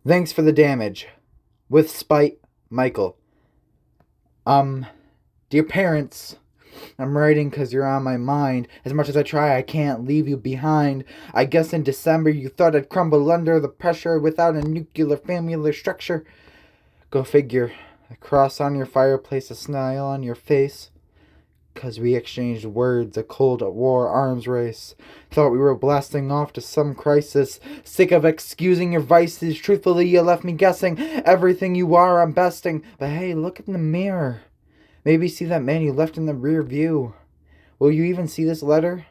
Thanks for the damage. With spite, Michael. Um, Dear parents, I'm writing because you're on my mind. As much as I try, I can't leave you behind. I guess in December you thought I'd crumble under the pressure without a nuclear family structure. Go figure. A cross on your fireplace, a smile on your face. 'Cause we exchanged words, a cold war arms race. Thought we were blasting off to some crisis. Sick of excusing your vices. Truthfully, you left me guessing. Everything you are, I'm besting. But hey, look in the mirror. Maybe see that man you left in the rear view. Will you even see this letter?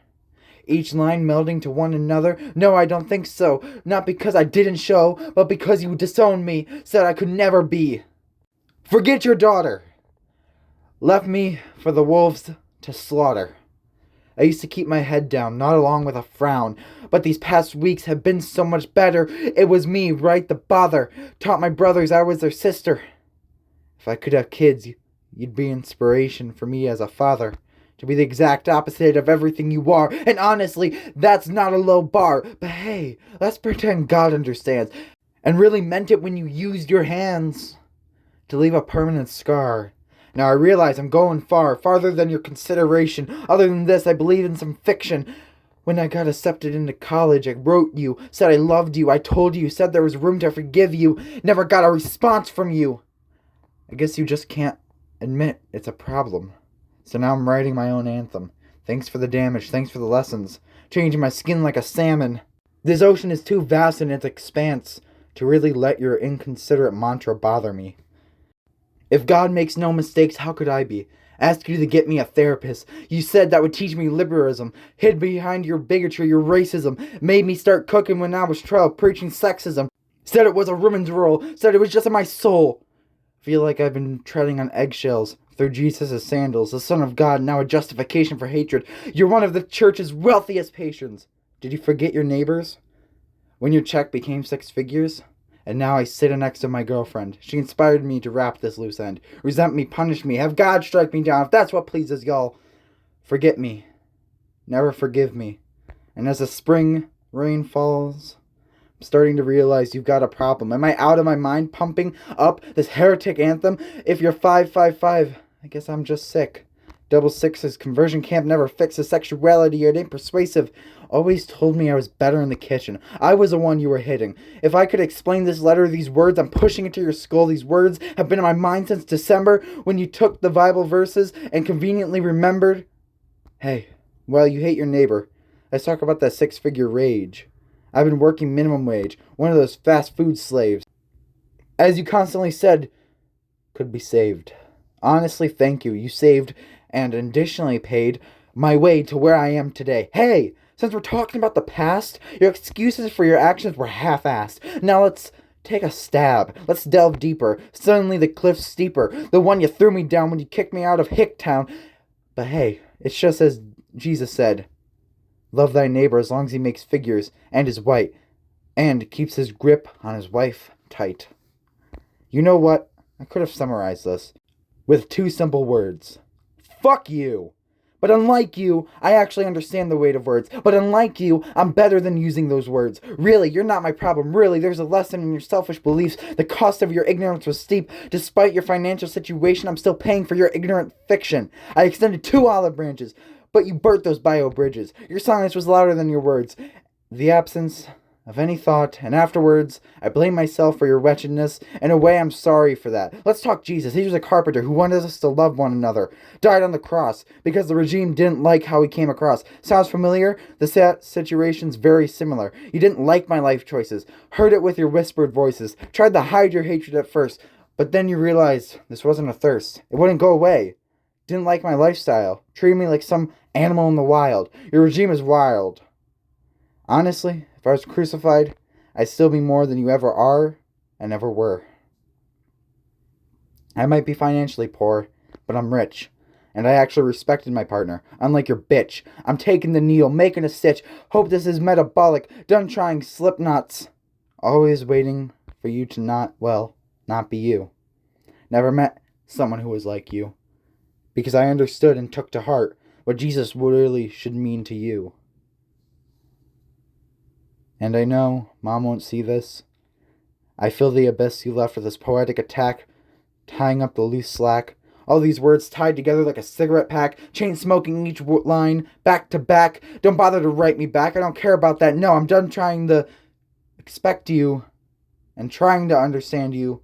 Each line melding to one another? No, I don't think so. Not because I didn't show, but because you disowned me. Said I could never be. Forget your daughter. Left me for the wolves to slaughter. I used to keep my head down, not along with a frown. But these past weeks have been so much better. It was me, right, the bother. Taught my brothers I was their sister. If I could have kids, you'd be inspiration for me as a father. To be the exact opposite of everything you are. And honestly, that's not a low bar. But hey, let's pretend God understands. And really meant it when you used your hands to leave a permanent scar. Now I realize I'm going far, farther than your consideration. Other than this, I believe in some fiction. When I got accepted into college, I wrote you, said I loved you, I told you, said there was room to forgive you. Never got a response from you. I guess you just can't admit it's a problem. So now I'm writing my own anthem. Thanks for the damage, thanks for the lessons. Changing my skin like a salmon. This ocean is too vast in its expanse to really let your inconsiderate mantra bother me. If God makes no mistakes, how could I be? Asked you to get me a therapist. You said that would teach me liberalism. Hid behind your bigotry, your racism. Made me start cooking when I was 12, preaching sexism. Said it was a woman's role. Said it was just in my soul. Feel like I've been treading on eggshells through Jesus' sandals. The Son of God, now a justification for hatred. You're one of the church's wealthiest patrons. Did you forget your neighbors? When your check became 6 figures? And now I sit next to my girlfriend. She inspired me to wrap this loose end. Resent me, punish me, have God strike me down if that's what pleases y'all. Forget me. Never forgive me. And as the spring rain falls, I'm starting to realize you've got a problem. Am I out of my mind pumping up this heretic anthem? If you're 555, I guess I'm just sick. Double sixes, conversion camp never fixes sexuality, it ain't persuasive. Always told me I was better in the kitchen. I was the one you were hitting. If I could explain this letter, these words, I'm pushing into your skull. These words have been in my mind since December when you took the Bible verses and conveniently remembered. Hey, well, you hate your neighbor. Let's talk about that 6-figure rage. I've been working minimum wage, one of those fast food slaves. As you constantly said, could be saved. Honestly, thank you. You saved and additionally paid my way to where I am today. Hey, since we're talking about the past, your excuses for your actions were half-assed. Now let's take a stab. Let's delve deeper. Suddenly the cliff's steeper. The one you threw me down when you kicked me out of Hicktown. But hey, it's just as Jesus said. Love thy neighbor as long as he makes figures and is white and keeps his grip on his wife tight. You know what? I could have summarized this with 2 simple words. Fuck you! But unlike you, I actually understand the weight of words. But unlike you, I'm better than using those words. Really, you're not my problem. Really, there's a lesson in your selfish beliefs. The cost of your ignorance was steep. Despite your financial situation, I'm still paying for your ignorant fiction. I extended 2 olive branches, but you burnt those bio bridges. Your silence was louder than your words. The absence of any thought, and afterwards, I blame myself for your wretchedness. In a way, I'm sorry for that. Let's talk Jesus. He was a carpenter who wanted us to love one another. Died on the cross because the regime didn't like how he came across. Sounds familiar? The situation's very similar. You didn't like my life choices. Heard it with your whispered voices. Tried to hide your hatred at first. But then you realized this wasn't a thirst. It wouldn't go away. Didn't like my lifestyle. Treated me like some animal in the wild. Your regime is wild. Honestly, if I was crucified, I'd still be more than you ever are and ever were. I might be financially poor, but I'm rich. And I actually respected my partner, unlike your bitch. I'm taking the needle, making a stitch. Hope this is metabolic. Done trying slip knots. Always waiting for you to not be you. Never met someone who was like you. Because I understood and took to heart what Jesus really should mean to you. And I know Mom won't see this. I fill the abyss you left with this poetic attack, tying up the loose slack. All these words tied together like a cigarette pack, chain smoking each line, back to back. Don't bother to write me back, I don't care about that. No, I'm done trying to expect you and trying to understand you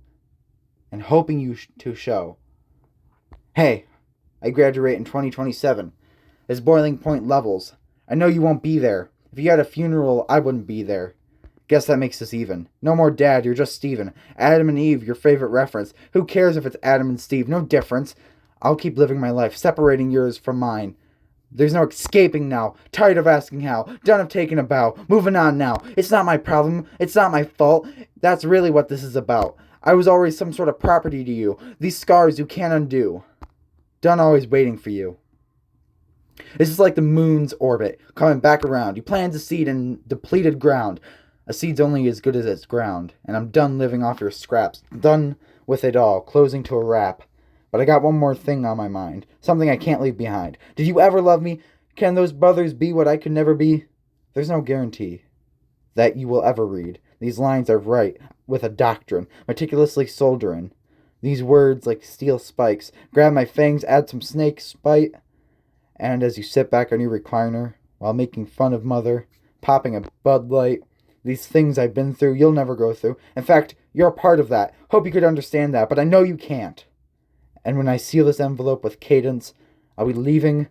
and hoping you to show. Hey, I graduate in 2027. There's boiling point levels. I know you won't be there. If you had a funeral, I wouldn't be there. Guess that makes us even. No more Dad, you're just Steven. Adam and Eve, your favorite reference. Who cares if it's Adam and Steve? No difference. I'll keep living my life, separating yours from mine. There's no escaping now. Tired of asking how. Done of taking a bow. Moving on now. It's not my problem. It's not my fault. That's really what this is about. I was always some sort of property to you. These scars you can't undo. Done always waiting for you. This is like the moon's orbit, coming back around. You plant a seed in depleted ground. A seed's only as good as its ground, and I'm done living off your scraps. Done with it all, closing to a wrap. But I got one more thing on my mind, something I can't leave behind. Did you ever love me? Can those brothers be what I could never be? There's no guarantee that you will ever read. These lines are right, with a doctrine, meticulously soldering. These words, like steel spikes, grab my fangs, add some snake spite. And as you sit back on your recliner, while making fun of Mother, popping a Bud Light, these things I've been through, you'll never go through. In fact, you're a part of that. Hope you could understand that, but I know you can't. And when I seal this envelope with cadence, I'll be leaving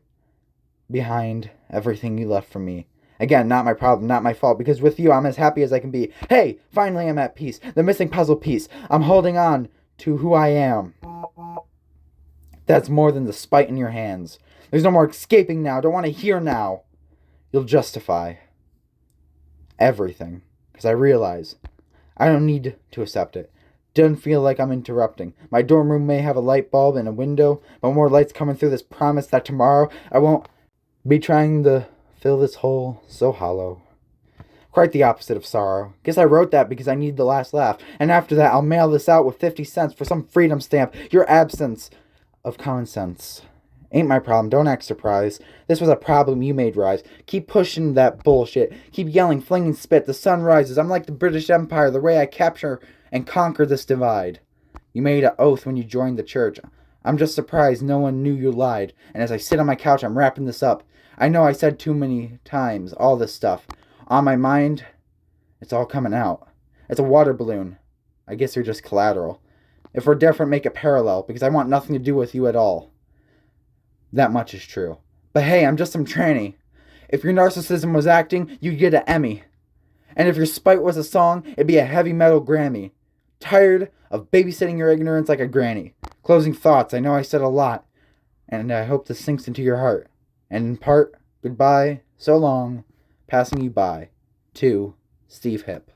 behind everything you left from me. Again, not my problem, not my fault, because with you, I'm as happy as I can be. Hey, finally I'm at peace. The missing puzzle piece. I'm holding on to who I am. That's more than the spite in your hands. There's no more escaping now. Don't want to hear now. You'll justify everything, because I realize I don't need to accept it. Doesn't feel like I'm interrupting. My dorm room may have a light bulb and a window, but more light's coming through this promise that tomorrow I won't be trying to fill this hole so hollow. Quite the opposite of sorrow. Guess I wrote that because I need the last laugh, and after that I'll mail this out with 50 cents for some freedom stamp. Your absence of common sense ain't my problem. Don't act surprised. This was a problem you made rise. Keep pushing that bullshit. Keep yelling, flinging spit. The sun rises. I'm like the British Empire, the way I capture and conquer this divide. You made an oath when you joined the church. I'm just surprised no one knew you lied. And as I sit on my couch, I'm wrapping this up. I know I said too many times all this stuff. On my mind, it's all coming out. It's a water balloon. I guess you're just collateral. If we're different, make it parallel, because I want nothing to do with you at all. That much is true. But hey, I'm just some tranny. If your narcissism was acting, you'd get an Emmy. And if your spite was a song, it'd be a heavy metal Grammy. Tired of babysitting your ignorance like a granny. Closing thoughts, I know I said a lot, and I hope this sinks into your heart. And in part, goodbye, so long, passing you by. To Steve Hip.